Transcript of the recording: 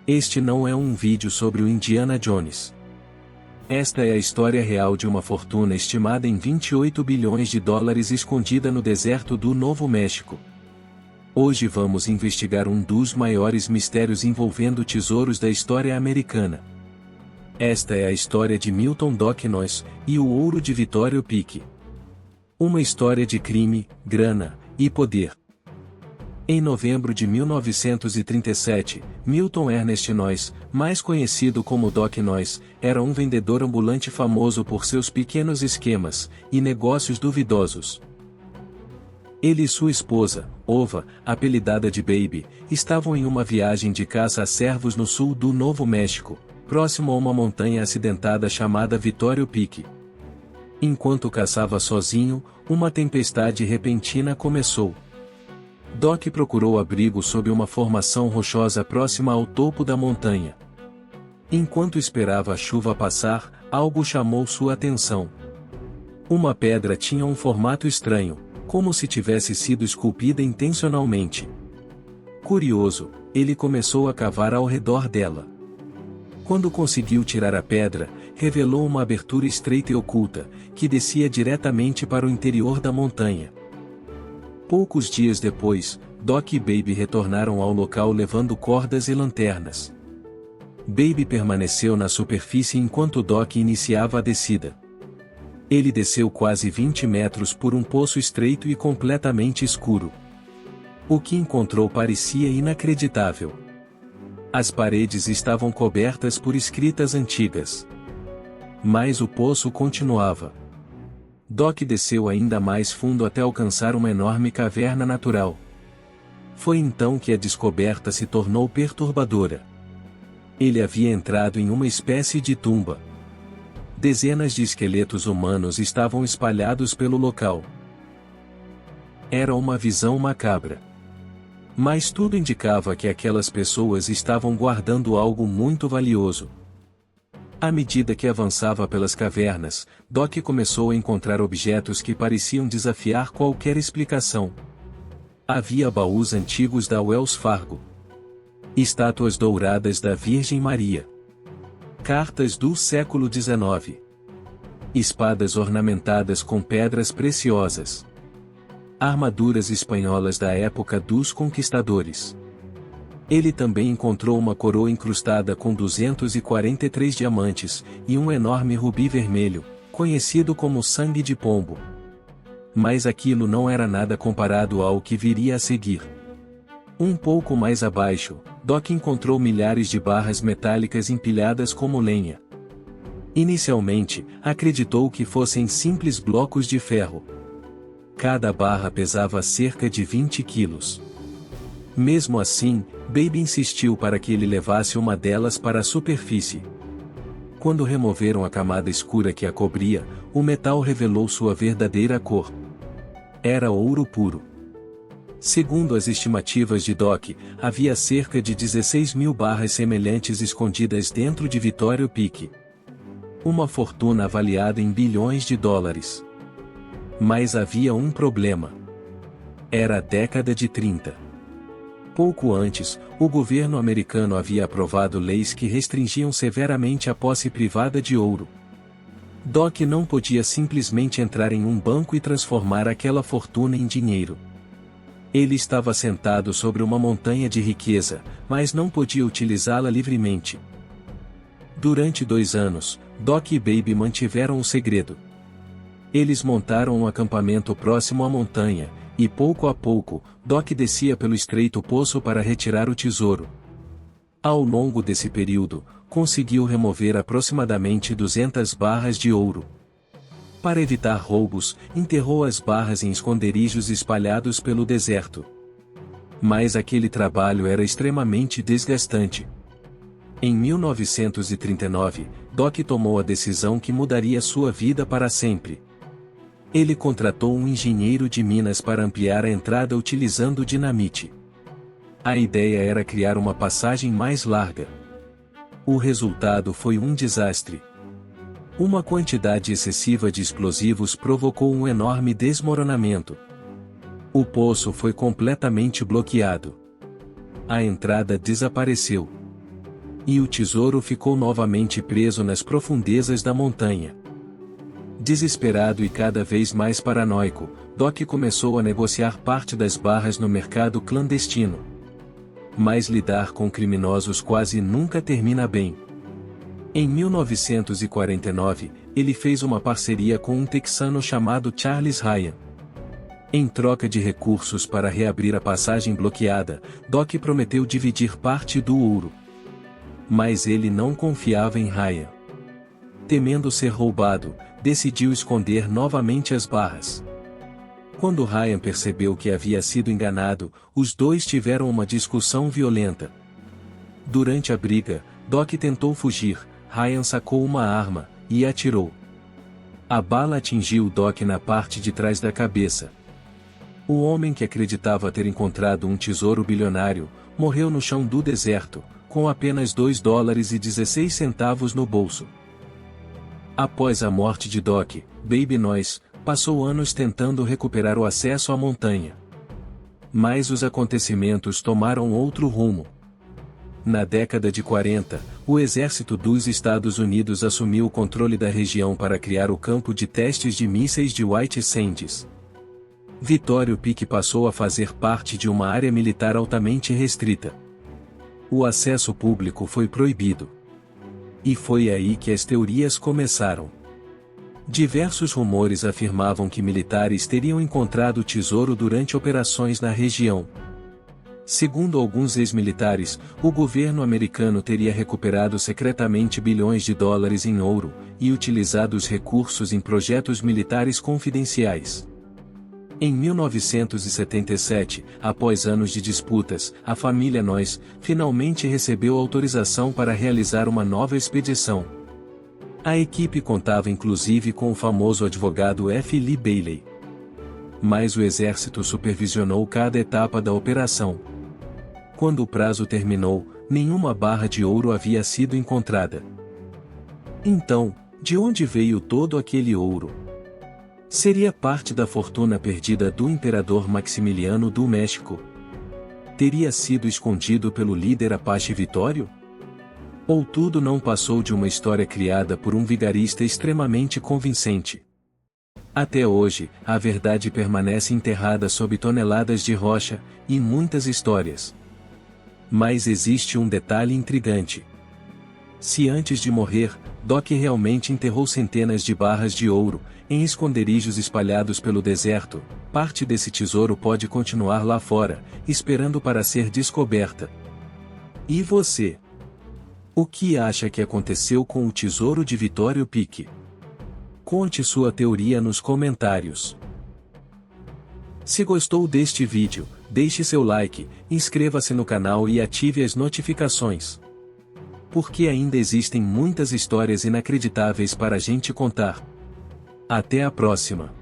Este não é um vídeo sobre o Indiana Jones. Esta é a história real de uma fortuna estimada em 28 bilhões de dólares escondida no deserto do Novo México. Hoje vamos investigar um dos maiores mistérios envolvendo tesouros da história americana. Esta é a história de Milton Doc Noyes e o ouro de Vittorio Peak. Uma história de crime, grana e poder. Em novembro de 1937, Milton Ernest Noyes, mais conhecido como Doc Noyes, era um vendedor ambulante famoso por seus pequenos esquemas e negócios duvidosos. Ele e sua esposa, Ova, apelidada de Baby, estavam em uma viagem de caça a cervos no sul do Novo México, próximo a uma montanha acidentada chamada Vittorio Peak. Enquanto caçava sozinho, uma tempestade repentina começou. Doc procurou abrigo sob uma formação rochosa próxima ao topo da montanha. Enquanto esperava a chuva passar, algo chamou sua atenção. Uma pedra tinha um formato estranho, como se tivesse sido esculpida intencionalmente. Curioso, ele começou a cavar ao redor dela. Quando conseguiu tirar a pedra, revelou uma abertura estreita e oculta, que descia diretamente para o interior da montanha. Poucos dias depois, Doc e Baby retornaram ao local levando cordas e lanternas. Baby permaneceu na superfície enquanto Doc iniciava a descida. Ele desceu quase 20 metros por um poço estreito e completamente escuro. O que encontrou parecia inacreditável. As paredes estavam cobertas por escritas antigas. Mas o poço continuava. Doc desceu ainda mais fundo até alcançar uma enorme caverna natural. Foi então que a descoberta se tornou perturbadora. Ele havia entrado em uma espécie de tumba. Dezenas de esqueletos humanos estavam espalhados pelo local. Era uma visão macabra. Mas tudo indicava que aquelas pessoas estavam guardando algo muito valioso. À medida que avançava pelas cavernas, Doc começou a encontrar objetos que pareciam desafiar qualquer explicação. Havia baús antigos da Wells Fargo, estátuas douradas da Virgem Maria, cartas do século XIX, espadas ornamentadas com pedras preciosas, armaduras espanholas da época dos conquistadores. Ele também encontrou uma coroa incrustada com 243 diamantes, e um enorme rubi vermelho, conhecido como sangue de pombo. Mas aquilo não era nada comparado ao que viria a seguir. Um pouco mais abaixo, Doc encontrou milhares de barras metálicas empilhadas como lenha. Inicialmente, acreditou que fossem simples blocos de ferro. Cada barra pesava cerca de 20 quilos. Mesmo assim, Baby insistiu para que ele levasse uma delas para a superfície. Quando removeram a camada escura que a cobria, o metal revelou sua verdadeira cor. Era ouro puro. Segundo as estimativas de Doc, havia cerca de 16 mil barras semelhantes escondidas dentro de Vittorio Peak. Uma fortuna avaliada em bilhões de dólares. Mas havia um problema. Era a década de 30. Pouco antes, o governo americano havia aprovado leis que restringiam severamente a posse privada de ouro. Doc não podia simplesmente entrar em um banco e transformar aquela fortuna em dinheiro. Ele estava sentado sobre uma montanha de riqueza, mas não podia utilizá-la livremente. Durante 2 anos, Doc e Baby mantiveram o segredo. Eles montaram um acampamento próximo à montanha, e pouco a pouco, Doc descia pelo estreito poço para retirar o tesouro. Ao longo desse período, conseguiu remover aproximadamente 200 barras de ouro. Para evitar roubos, enterrou as barras em esconderijos espalhados pelo deserto. Mas aquele trabalho era extremamente desgastante. Em 1939, Doc tomou a decisão que mudaria sua vida para sempre. Ele contratou um engenheiro de minas para ampliar a entrada utilizando dinamite. A ideia era criar uma passagem mais larga. O resultado foi um desastre. Uma quantidade excessiva de explosivos provocou um enorme desmoronamento. O poço foi completamente bloqueado. A entrada desapareceu. E o tesouro ficou novamente preso nas profundezas da montanha. Desesperado e cada vez mais paranoico, Doc começou a negociar parte das barras no mercado clandestino. Mas lidar com criminosos quase nunca termina bem. Em 1949, ele fez uma parceria com um texano chamado Charles Ryan. Em troca de recursos para reabrir a passagem bloqueada, Doc prometeu dividir parte do ouro. Mas ele não confiava em Ryan. Temendo ser roubado, decidiu esconder novamente as barras. Quando Ryan percebeu que havia sido enganado, os dois tiveram uma discussão violenta. Durante a briga, Doc tentou fugir, Ryan sacou uma arma e atirou. A bala atingiu Doc na parte de trás da cabeça. O homem que acreditava ter encontrado um tesouro bilionário, morreu no chão do deserto, com apenas $2,16 no bolso. Após a morte de Doc, Baby Noise passou anos tentando recuperar o acesso à montanha. Mas os acontecimentos tomaram outro rumo. Na década de 40, o exército dos Estados Unidos assumiu o controle da região para criar o campo de testes de mísseis de White Sands. Vittorio Peak passou a fazer parte de uma área militar altamente restrita. O acesso público foi proibido. E foi aí que as teorias começaram. Diversos rumores afirmavam que militares teriam encontrado o tesouro durante operações na região. Segundo alguns ex-militares, o governo americano teria recuperado secretamente bilhões de dólares em ouro, e utilizado os recursos em projetos militares confidenciais. Em 1977, após anos de disputas, a família Noyes finalmente recebeu autorização para realizar uma nova expedição. A equipe contava inclusive com o famoso advogado F. Lee Bailey. Mas o exército supervisionou cada etapa da operação. Quando o prazo terminou, nenhuma barra de ouro havia sido encontrada. Então, de onde veio todo aquele ouro? Seria parte da fortuna perdida do imperador Maximiliano do México? Teria sido escondido pelo líder Apache Vittorio? Ou tudo não passou de uma história criada por um vigarista extremamente convincente? Até hoje, a verdade permanece enterrada sob toneladas de rocha, e muitas histórias. Mas existe um detalhe intrigante. Se antes de morrer, Doc realmente enterrou centenas de barras de ouro, em esconderijos espalhados pelo deserto, parte desse tesouro pode continuar lá fora, esperando para ser descoberta. E você? O que acha que aconteceu com o tesouro de Vittorio Peak? Conte sua teoria nos comentários. Se gostou deste vídeo, deixe seu like, inscreva-se no canal e ative as notificações. Porque ainda existem muitas histórias inacreditáveis para a gente contar. Até a próxima!